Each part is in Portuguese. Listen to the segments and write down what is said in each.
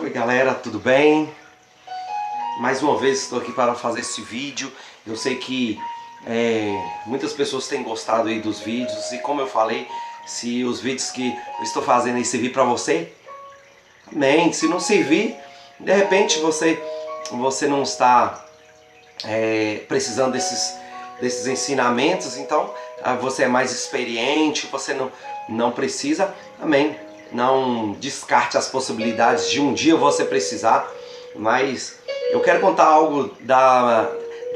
Oi galera, tudo bem? Mais uma vez estou aqui para fazer esse vídeo. Eu sei que muitas pessoas têm gostado aí dos vídeos e, como eu falei, se os vídeos que eu estou fazendo aí servir para você, amém. Se não servir, de repente você não está precisando desses ensinamentos, então você é mais experiente, você não precisa, amém. Não descarte as possibilidades de um dia você precisar, mas eu quero contar algo da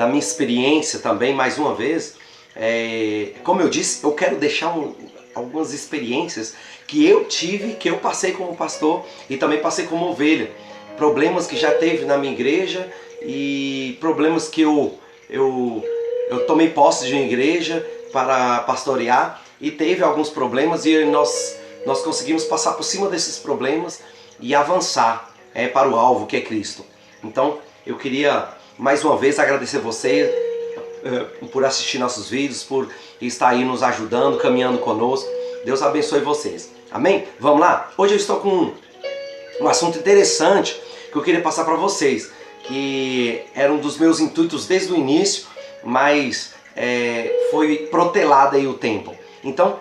minha experiência também, mais uma vez. Como eu disse, eu quero deixar algumas experiências que eu tive, que eu passei como pastor e também passei como ovelha. Problemas que já teve na minha igreja e problemas que eu tomei posse de uma igreja para pastorear e teve alguns problemas e nós conseguimos passar por cima desses problemas e avançar para o alvo, que é Cristo. Então eu queria mais uma vez agradecer você por assistir nossos vídeos, por estar aí nos ajudando, caminhando conosco. Deus abençoe vocês. Amém? Vamos lá? Hoje eu estou com um assunto interessante que eu queria passar para vocês, que era um dos meus intuitos desde o início, mas foi protelado aí o tempo. Então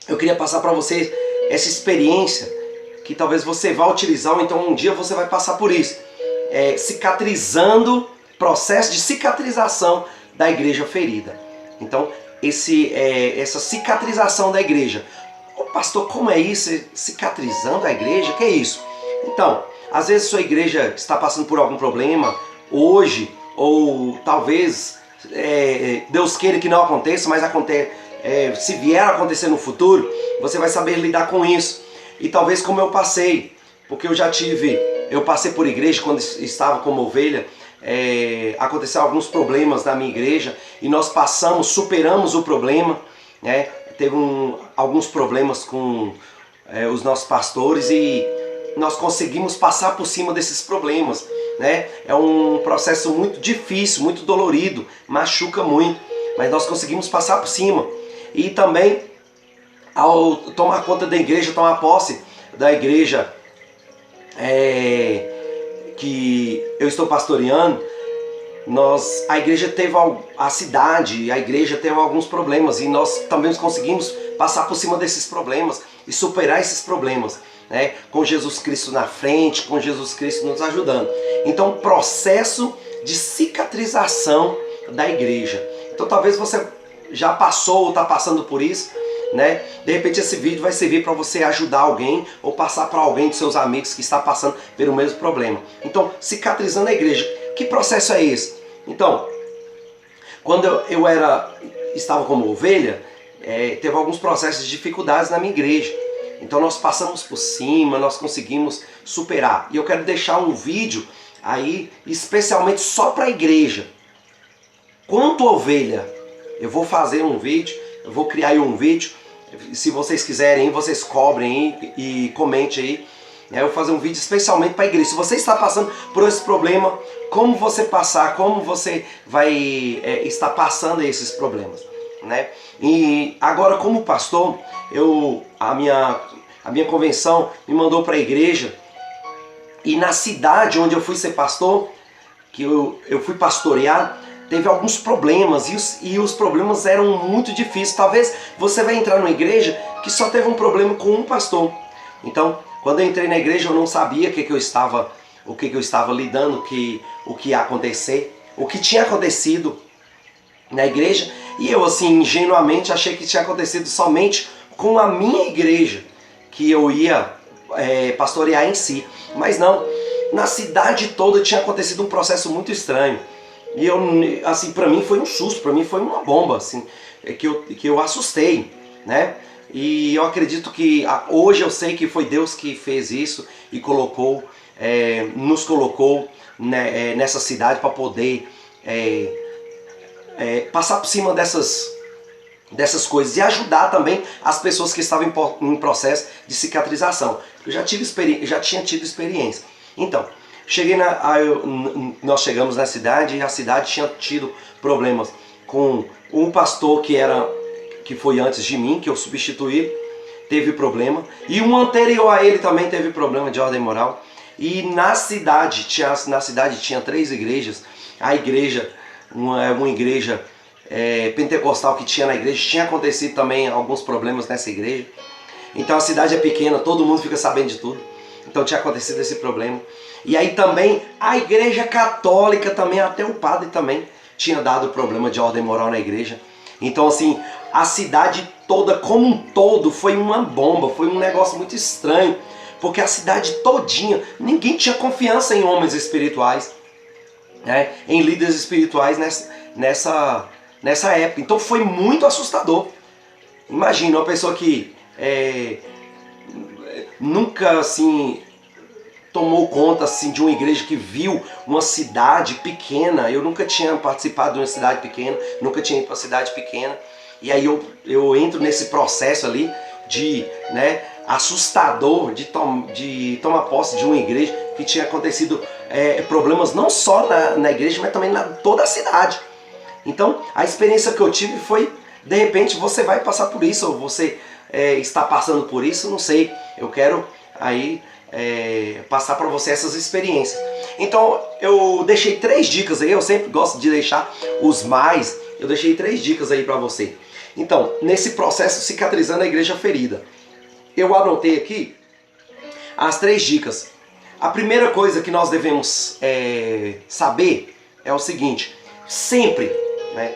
eu queria passar para vocês essa experiência que talvez você vá utilizar, ou então um dia você vai passar por isso. Cicatrizando, processo de cicatrização da igreja ferida. Então, essa cicatrização da igreja. Ô pastor, como é isso? Cicatrizando a igreja? O que é isso? Então, às vezes sua igreja está passando por algum problema hoje, ou talvez Deus queira que não aconteça, mas acontece. Se vier a acontecer no futuro, você vai saber lidar com isso. E talvez como eu passei, porque eu passei por igreja quando estava como ovelha, aconteceram alguns problemas na minha igreja e nós superamos o problema, né? Teve alguns problemas com os nossos pastores e nós conseguimos passar por cima desses problemas, né? É um processo muito difícil, muito dolorido, machuca muito, mas nós conseguimos passar por cima. E também, ao tomar conta da igreja, tomar posse da igreja que eu estou pastoreando, a igreja teve, a igreja teve alguns problemas e nós também conseguimos passar por cima desses problemas e superar esses problemas, né? Com Jesus Cristo na frente, com Jesus Cristo nos ajudando. Então, processo de cicatrização da igreja. Então, talvez você já passou ou está passando por isso, né? De repente esse vídeo vai servir para você ajudar alguém ou passar para alguém dos seus amigos que está passando pelo mesmo problema. Então, cicatrizando a igreja. Que processo é esse? Então, quando eu estava como ovelha, teve alguns processos de dificuldades na minha igreja. Então nós passamos por cima, nós conseguimos superar. E eu quero deixar um vídeo aí especialmente só para a igreja. Quanto ovelha, eu vou fazer um vídeo, eu vou criar aí um vídeo. Se vocês quiserem, vocês cobrem aí e comente aí. Eu vou fazer um vídeo especialmente para a igreja. Se você está passando por esse problema, como você passar, como você vai estar passando esses problemas, né? E agora, como pastor, a minha convenção me mandou para a igreja. E na cidade onde eu fui ser pastor, que eu fui pastorear, teve alguns problemas e os problemas eram muito difíceis. Talvez você vai entrar numa igreja que só teve um problema com um pastor. Então, quando eu entrei na igreja, eu não sabia o que eu estava lidando, o que ia acontecer, o que tinha acontecido na igreja. E eu, assim, ingenuamente achei que tinha acontecido somente com a minha igreja, que eu ia pastorear em si. Mas não, na cidade toda tinha acontecido um processo muito estranho. E assim, para mim foi um susto, para mim foi uma bomba, assim, que eu assustei, né? E eu acredito que hoje eu sei que foi Deus que fez isso e nos colocou, né, nessa cidade para poder passar por cima dessas coisas e ajudar também as pessoas que estavam em processo de cicatrização. Eu já tinha tido experiência. Então, nós chegamos na cidade e a cidade tinha tido problemas com um pastor que foi antes de mim, que eu substituí, teve problema. E um anterior a ele também teve problema de ordem moral. E na cidade tinha 3 igrejas. A igreja, uma igreja pentecostal que tinha na igreja, tinha acontecido também alguns problemas nessa igreja. Então a cidade é pequena, todo mundo fica sabendo de tudo. Então tinha acontecido esse problema. E aí também a igreja católica também, até o padre também tinha dado problema de ordem moral na igreja. Então assim, a cidade toda como um todo foi uma bomba, foi um negócio muito estranho. Porque a cidade todinha, ninguém tinha confiança em homens espirituais, né? Em líderes espirituais nessa época. Então foi muito assustador. Imagina uma pessoa que nunca assim tomou conta assim de uma igreja, que viu uma cidade pequena. Eu nunca tinha participado de uma cidade pequena, nunca tinha ido para uma cidade pequena. E aí eu entro nesse processo ali de, né, assustador de tomar posse de uma igreja que tinha acontecido problemas não só na igreja, mas também toda a cidade. Então a experiência que eu tive foi, de repente você vai passar por isso, ou você está passando por isso, não sei. Eu quero aí passar para você essas experiências. Então eu deixei 3 dicas aí, eu sempre gosto de deixar os mais, eu deixei 3 dicas aí para você. Então, nesse processo cicatrizando a igreja ferida, eu anotei aqui as 3 dicas. A primeira coisa que nós devemos saber é o seguinte: sempre, né,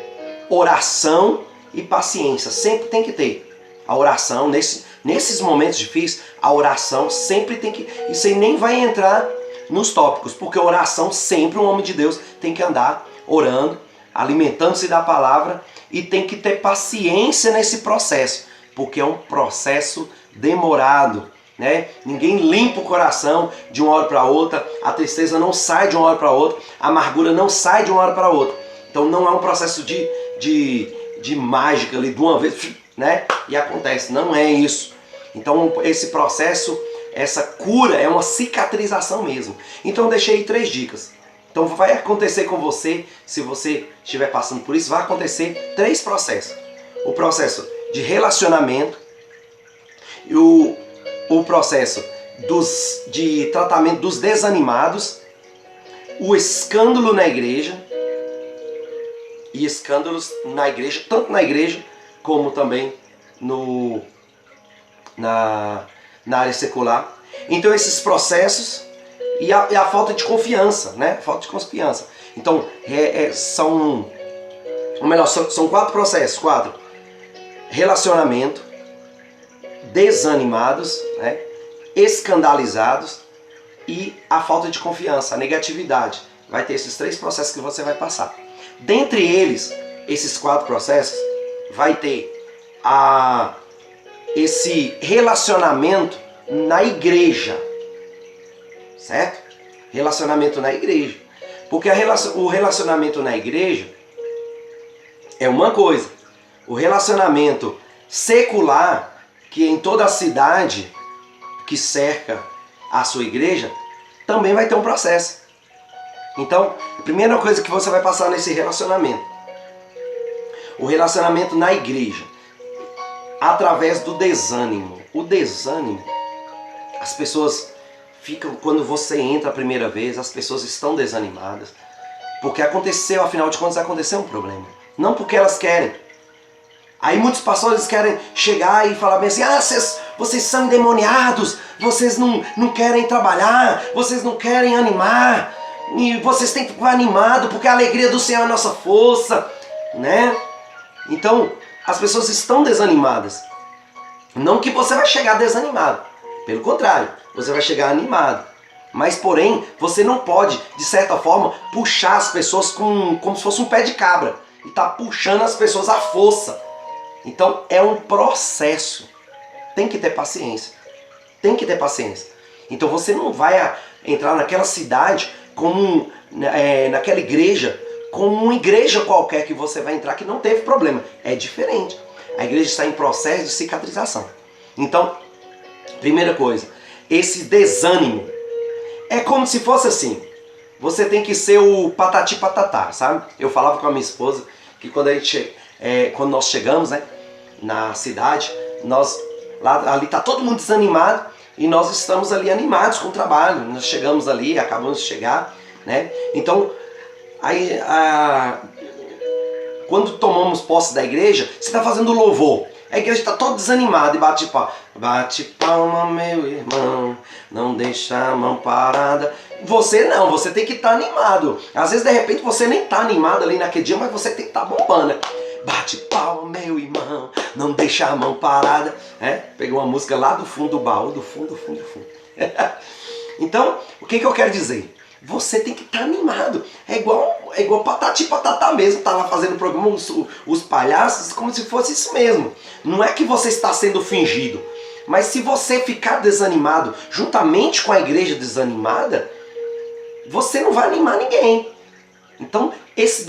oração e paciência, sempre tem que ter. A oração, nesses momentos difíceis, a oração sempre tem que... Isso aí nem vai entrar nos tópicos, porque a oração sempre, um homem de Deus tem que andar orando, alimentando-se da palavra, e tem que ter paciência nesse processo, porque é um processo demorado, né? Ninguém limpa o coração de uma hora para outra, a tristeza não sai de uma hora para outra, a amargura não sai de uma hora para outra. Então não é um processo de mágica ali, de uma vez, né? E acontece, não é isso. Então esse processo, essa cura é uma cicatrização mesmo. Então eu deixei 3 dicas. Então vai acontecer com você, se você estiver passando por isso, vai acontecer 3 processos. O processo de relacionamento, o processo de tratamento dos desanimados, o escândalo na igreja, e escândalos na igreja, tanto na igreja como também na área secular. Então esses processos e a falta de confiança, né? Falta de confiança. Então são 4 processos, 4. Relacionamento, desanimados, né? Escandalizados e a falta de confiança, a negatividade. Vai ter esses 3 processos que você vai passar. Dentre eles, esses 4 processos, vai ter esse relacionamento na igreja, certo? Relacionamento na igreja. Porque o relacionamento na igreja é uma coisa. O relacionamento secular, que em toda a cidade que cerca a sua igreja, também vai ter um processo. Então, a primeira coisa que você vai passar nesse relacionamento, o relacionamento na igreja, através do desânimo. O desânimo, as pessoas ficam, quando você entra a primeira vez, as pessoas estão desanimadas, porque aconteceu, afinal de contas, aconteceu um problema. Não porque elas querem. Aí muitos pastores querem chegar e falar bem assim: ah, vocês são endemoniados, vocês não querem trabalhar, vocês não querem animar, e vocês têm que ficar animados porque a alegria do Senhor é a nossa força, né? Então, as pessoas estão desanimadas. Não que você vai chegar desanimado, pelo contrário, você vai chegar animado. Mas, porém, você não pode, de certa forma, puxar as pessoas como se fosse um pé de cabra. E tá puxando as pessoas à força. Então, é um processo. Tem que ter paciência. Tem que ter paciência. Então, você não vai entrar naquela cidade, naquela igreja, como uma igreja qualquer que você vai entrar que não teve problema. É diferente. A igreja está em processo de cicatrização. Então, primeira coisa, esse desânimo é como se fosse assim: você tem que ser o patati patatá, sabe? Eu falava com a minha esposa que quando nós chegamos, né, na cidade, ali tá todo mundo desanimado, e nós estamos ali animados com o trabalho. Nós chegamos ali, acabamos de chegar, né? Então, aí, quando tomamos posse da igreja, você está fazendo louvor. A igreja está toda desanimada e bate palma. Bate palma, meu irmão, não deixa a mão parada. Você não, você tem que estar animado. Às vezes, de repente, você nem está animado ali naquele dia, mas você tem que estar bombando, né? Bate palma, meu irmão, não deixa a mão parada. Pegou uma música lá do fundo do baú, do fundo. Então, o que eu quero dizer? Você tem que estar animado. É igual Patati e Patatá mesmo. Tá lá fazendo o programa, os palhaços, como se fosse isso mesmo. Não é que você está sendo fingido. Mas se você ficar desanimado, juntamente com a igreja desanimada, você não vai animar ninguém. Então, esse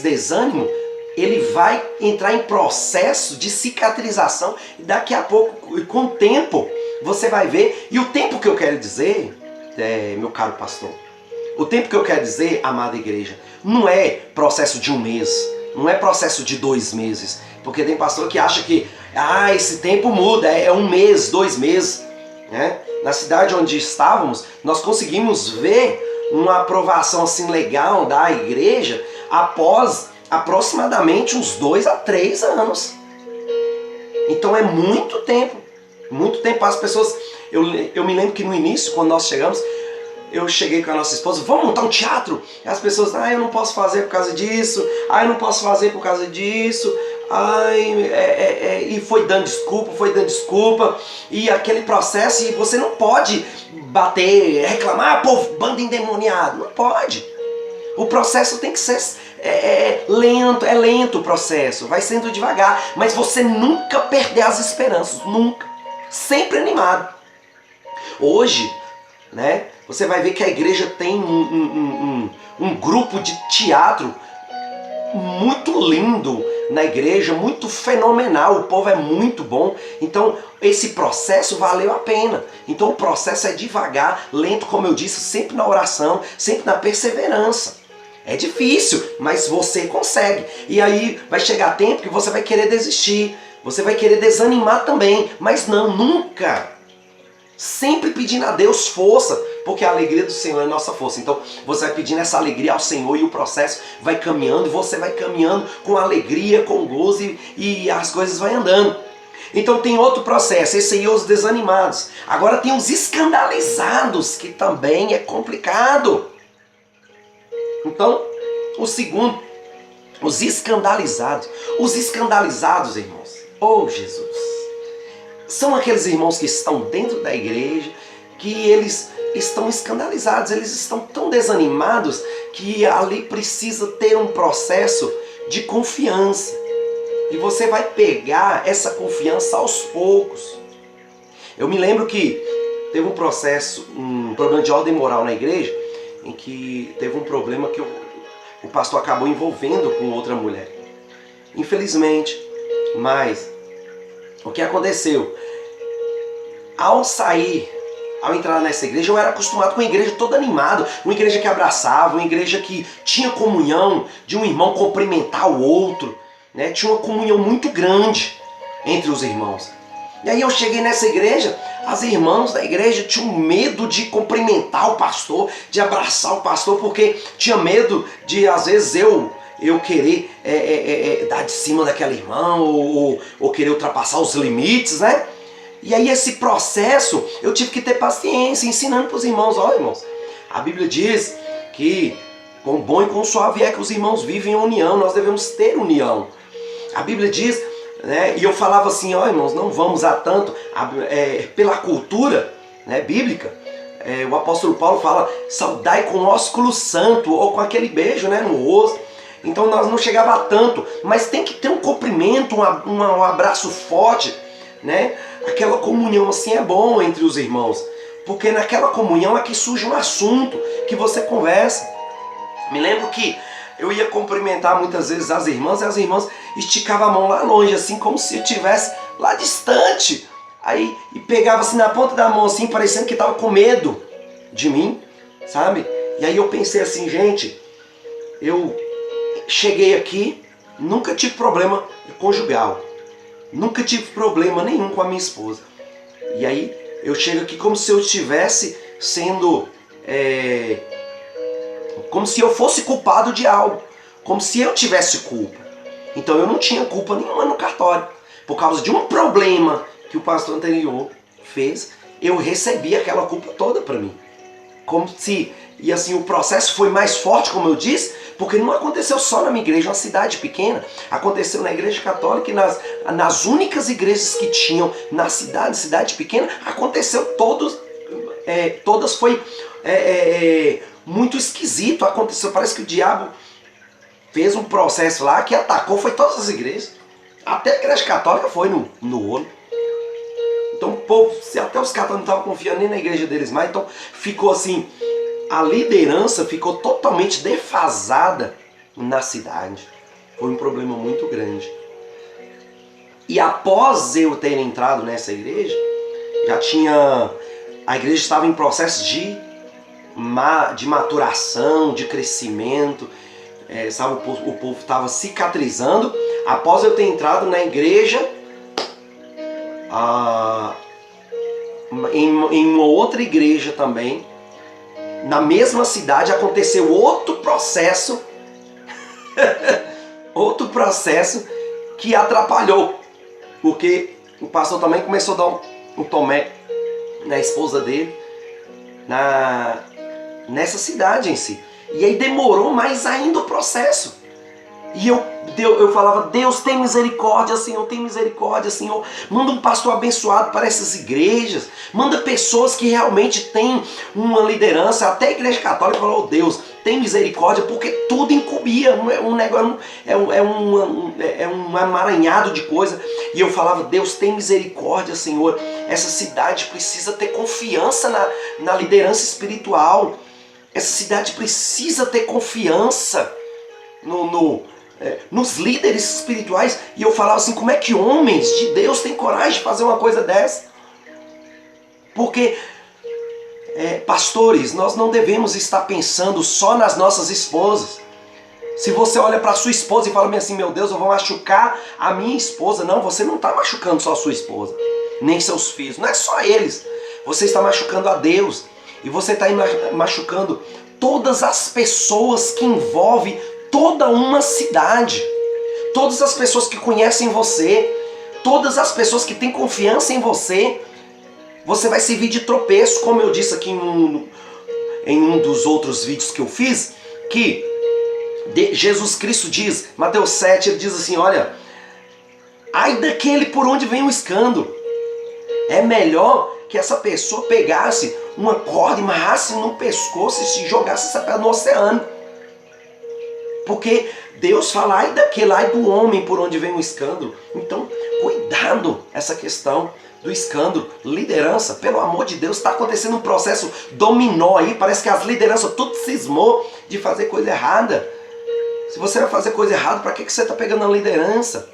desânimo, ele vai entrar em processo de cicatrização. E daqui a pouco, com o tempo, você vai ver. E o tempo que eu quero dizer, meu caro pastor, o tempo que eu quero dizer, amada igreja, não é processo de 1 mês, não é processo de 2 meses. Porque tem pastor que acha que esse tempo muda, é 1 mês, 2 meses. Né? Na cidade onde estávamos, nós conseguimos ver uma aprovação assim legal da igreja após aproximadamente uns 2 a 3 anos. Então é muito tempo. Muito tempo. As pessoas... Eu me lembro que no início, quando nós chegamos, eu cheguei com a nossa esposa, vamos montar um teatro? E as pessoas, eu não posso fazer por causa disso, eu não posso fazer por causa disso, e foi dando desculpa, e aquele processo, e você não pode bater, reclamar, povo, bando endemoniado, não pode. O processo tem que ser lento, é lento o processo, vai sendo devagar, mas você nunca perder as esperanças, nunca, sempre animado. Hoje, né, você vai ver que a igreja tem um grupo de teatro muito lindo na igreja, muito fenomenal, o povo é muito bom, então esse processo valeu a pena. Então o processo é devagar, lento, como eu disse, sempre na oração, sempre na perseverança. É difícil, mas você consegue. E aí vai chegar tempo que você vai querer desistir, você vai querer desanimar também, mas não, nunca. Sempre pedindo a Deus força, porque a alegria do Senhor é nossa força. Então você vai pedindo essa alegria ao Senhor e o processo vai caminhando, e você vai caminhando com alegria, com gozo e as coisas vão andando. Então tem outro processo, esse aí é os desanimados. Agora tem os escandalizados, que também é complicado. Então, o segundo, os escandalizados. Os escandalizados, irmãos, Jesus, são aqueles irmãos que estão dentro da igreja, que eles estão escandalizados, eles estão tão desanimados que ali precisa ter um processo de confiança. E você vai pegar essa confiança aos poucos. Eu me lembro que teve um processo, um problema de ordem moral na igreja, em que teve um problema que o pastor acabou envolvendo com outra mulher. Infelizmente, mas o que aconteceu? Ao entrar nessa igreja, eu era acostumado com uma igreja toda animada, uma igreja que abraçava, uma igreja que tinha comunhão, de um irmão cumprimentar o outro, né? Tinha uma comunhão muito grande entre os irmãos. E aí eu cheguei nessa igreja, as irmãs da igreja tinham medo de cumprimentar o pastor, de abraçar o pastor, porque tinha medo de, às vezes, eu querer dar de cima daquela irmã, ou querer ultrapassar os limites, né? E aí esse processo, eu tive que ter paciência, ensinando para os irmãos, irmãos, a Bíblia diz que com bom e com suave é que os irmãos vivem em união, nós devemos ter união. A Bíblia diz, né, e eu falava assim, irmãos, não vamos a tanto, pela cultura, né, bíblica, o apóstolo Paulo fala, saudai com ósculo santo, ou com aquele beijo, né, no rosto. Então nós não chegava a tanto, mas tem que ter um cumprimento, um abraço forte, né? Aquela comunhão assim é bom entre os irmãos, porque naquela comunhão é que surge um assunto que você conversa. Me lembro que eu ia cumprimentar muitas vezes as irmãs, e as irmãs esticavam a mão lá longe, assim como se eu estivesse lá distante. Aí, e pegava assim na ponta da mão, assim, parecendo que estava com medo de mim, sabe? E aí eu pensei assim, gente, eu cheguei aqui, nunca tive problema conjugal. Nunca tive problema nenhum com a minha esposa. E aí eu chego aqui como se eu estivesse sendo... como se eu fosse culpado de algo. Como se eu tivesse culpa. Então eu não tinha culpa nenhuma no cartório. Por causa de um problema que o pastor anterior fez, eu recebi aquela culpa toda para mim. Como se... E assim, o processo foi mais forte, como eu disse, porque não aconteceu só na minha igreja, uma cidade pequena. Aconteceu na igreja católica e nas únicas igrejas que tinham na cidade pequena, aconteceu todas foi muito esquisito. Aconteceu, parece que o diabo fez um processo lá que atacou, foi todas as igrejas. Até a igreja católica foi no olho. Então o povo, até os católicos não estavam confiando nem na igreja deles mais, então ficou assim... A liderança ficou totalmente defasada na cidade. Foi um problema muito grande. E após eu ter entrado nessa igreja, a igreja estava em processo de maturação, de crescimento. Sabe, o povo estava cicatrizando. Após eu ter entrado na igreja, em uma outra igreja também, na mesma cidade, aconteceu outro processo, outro processo que atrapalhou, porque o pastor também começou a dar um tomé na esposa dele, nessa cidade em si. E aí demorou mais ainda o processo. E eu falava, Deus tem misericórdia, Senhor, tem misericórdia, Senhor. Manda um pastor abençoado para essas igrejas. Manda pessoas que realmente têm uma liderança. Até a igreja católica falou, Deus, tem misericórdia, porque tudo encobria. É um amaranhado de coisa. E eu falava, Deus tem misericórdia, Senhor. Essa cidade precisa ter confiança na liderança espiritual. Essa cidade precisa ter confiança nos líderes espirituais. E eu falava assim, como é que homens de Deus têm coragem de fazer uma coisa dessa? Porque, pastores, nós não devemos estar pensando só nas nossas esposas. Se você olha para sua esposa e fala assim, meu Deus, eu vou machucar a minha esposa. Não, você não está machucando só a sua esposa, nem seus filhos, não é só eles. Você está machucando a Deus. E você está machucando todas as pessoas que envolvem toda uma cidade, todas as pessoas que conhecem você, todas as pessoas que têm confiança em você. Você vai servir de tropeço, como eu disse aqui em um dos outros vídeos que eu fiz, que Jesus Cristo diz, Mateus 7, ele diz assim, olha, ai daquele por onde vem o escândalo. É melhor que essa pessoa pegasse uma corda, amarrasse no pescoço e se jogasse essa pedra no oceano. Porque Deus fala, ai daquele, ai do homem por onde vem o escândalo. Então, cuidado essa questão do escândalo. Liderança, pelo amor de Deus, está acontecendo um processo dominó aí. Parece que as lideranças tudo cismou de fazer coisa errada. Se você vai fazer coisa errada, para que você está pegando a liderança?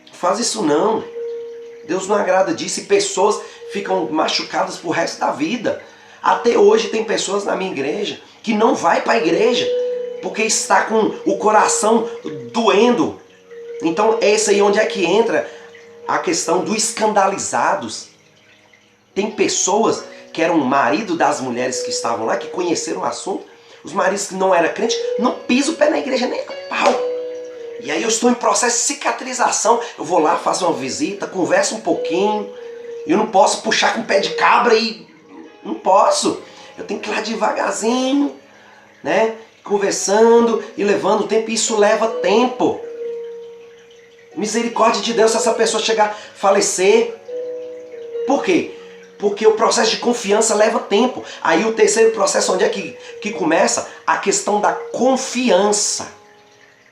Não faz isso não. Deus não agrada disso e pessoas ficam machucadas pro resto da vida. Até hoje tem pessoas na minha igreja que não vai para a igreja porque está com o coração doendo. Então esse aí onde é que entra a questão dos escandalizados. Tem pessoas que eram marido das mulheres que estavam lá, que conheceram o assunto. Os maridos que não eram crentes não pisam o pé na igreja nem a pau. E aí eu estou em processo de cicatrização. Eu vou lá, faço uma visita, converso um pouquinho. Eu não posso puxar com o pé de cabra e... Não posso. Eu tenho que ir lá devagarzinho, né? Conversando e levando tempo. Isso leva tempo. Misericórdia de Deus se essa pessoa chegar a falecer. Por quê? Porque o processo de confiança leva tempo. Aí o terceiro processo, onde é que começa? A questão da confiança.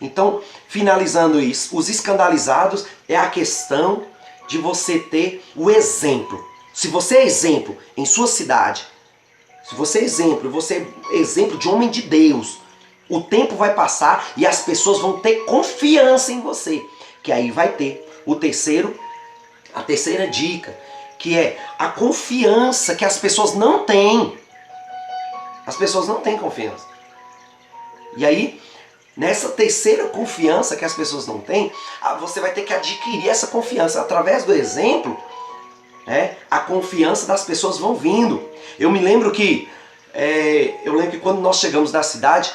Então, finalizando isso, os escandalizados é a questão de você ter o exemplo. Se você é exemplo em sua cidade, se você é exemplo de homem de Deus, o tempo vai passar e as pessoas vão ter confiança em você. Que aí vai ter a terceira dica, que é a confiança que as pessoas não têm. As pessoas não têm confiança. E aí, nessa terceira confiança que as pessoas não têm, você vai ter que adquirir essa confiança através do exemplo. A confiança das pessoas vão vindo. Eu me lembro que quando nós chegamos na cidade,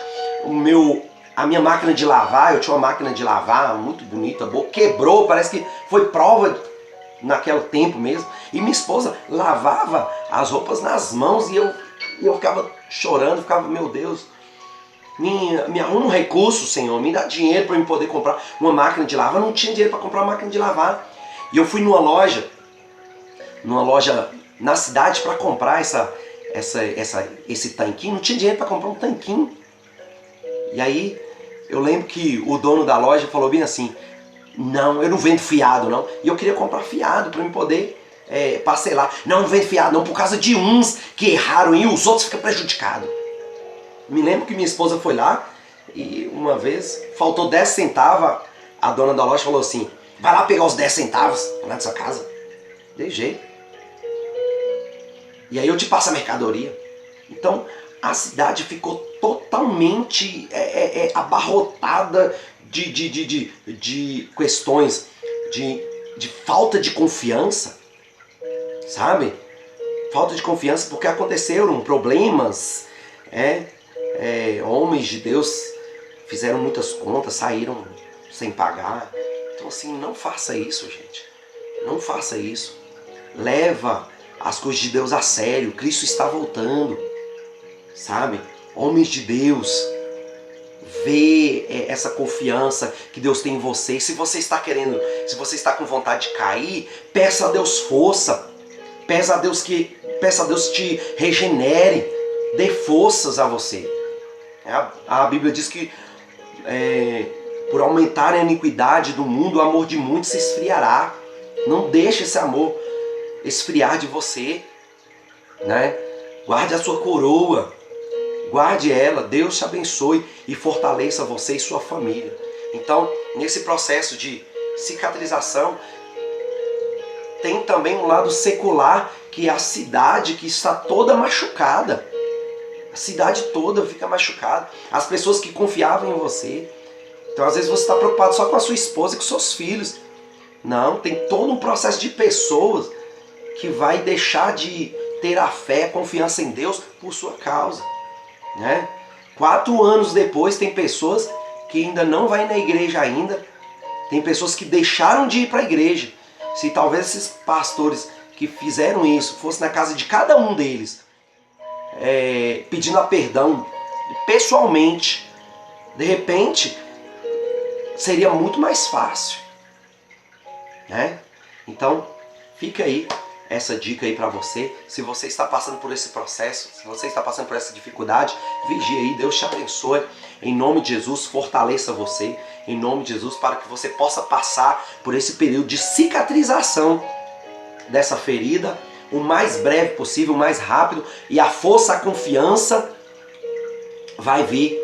a minha máquina de lavar, eu tinha uma máquina de lavar muito bonita, boa, quebrou, parece que foi prova naquele tempo mesmo. E minha esposa lavava as roupas nas mãos e eu ficava chorando, ficava, meu Deus, me arruma um recurso, Senhor, me dá dinheiro para eu poder comprar uma máquina de lavar. Eu não tinha dinheiro para comprar uma máquina de lavar. E eu fui numa loja na cidade para comprar esse tanquinho. Não tinha dinheiro para comprar um tanquinho. E aí eu lembro que o dono da loja falou bem assim: não, eu não vendo fiado não. E eu queria comprar fiado para eu poder parcelar. Não vendo fiado não, por causa de uns que erraram e os outros ficam prejudicados. Me lembro que minha esposa foi lá e uma vez faltou 10 centavos. A dona da loja falou assim: vai lá pegar os 10 centavos lá da sua casa. De jeito. E aí eu te passo a mercadoria. Então a cidade ficou totalmente abarrotada de questões de falta de confiança, sabe? Falta de confiança porque aconteceram problemas, homens de Deus fizeram muitas contas, saíram sem pagar. Então assim, não faça isso, gente. Não faça isso. Leva as coisas de Deus a sério. Cristo está voltando, sabe? Homens de Deus, vê essa confiança que Deus tem em você. Se você está com vontade de cair, peça a Deus força. Peça a Deus que te regenere, dê forças a você. A Bíblia diz que por aumentar a iniquidade do mundo, o amor de muitos se esfriará. Não deixe esse amor esfriar de você, né? Guarde a sua coroa, guarde ela. Deus te abençoe e fortaleça você e sua família. Então, nesse processo de cicatrização, tem também um lado secular, que é a cidade que está toda machucada. A cidade toda fica machucada. As pessoas que confiavam em você. Então, às vezes você está preocupado só com a sua esposa e com seus filhos. Não, tem todo um processo de pessoas que vai deixar de ter a fé, a confiança em Deus por sua causa, né? 4 anos depois tem pessoas que ainda não vai na igreja ainda. Tem pessoas que deixaram de ir para a igreja. Se talvez esses pastores que fizeram isso fossem na casa de cada um deles, pedindo a perdão pessoalmente, de repente seria muito mais fácil, né? Então fica aí essa dica aí para você. Se você está passando por esse processo, se você está passando por essa dificuldade, vigie aí. Deus te abençoe. Em nome de Jesus, fortaleça você. Em nome de Jesus, para que você possa passar por esse período de cicatrização dessa ferida o mais breve possível, o mais rápido. E a força, a confiança vai vir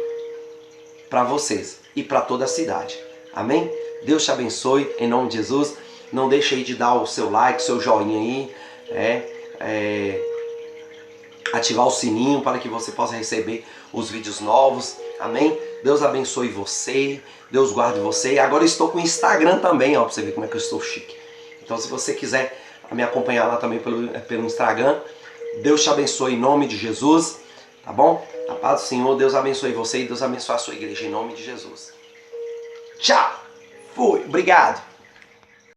para vocês e para toda a cidade. Amém? Deus te abençoe. Em nome de Jesus. Não deixe aí de dar o seu like, o seu joinha aí, ativar o sininho para que você possa receber os vídeos novos. Amém? Deus abençoe você, Deus guarde você. Agora eu estou com o Instagram também, ó, para você ver como é que eu estou chique. Então se você quiser me acompanhar lá também pelo Instagram, Deus te abençoe em nome de Jesus, tá bom? A paz do Senhor, Deus abençoe você e Deus abençoe a sua igreja em nome de Jesus. Tchau! Fui! Obrigado!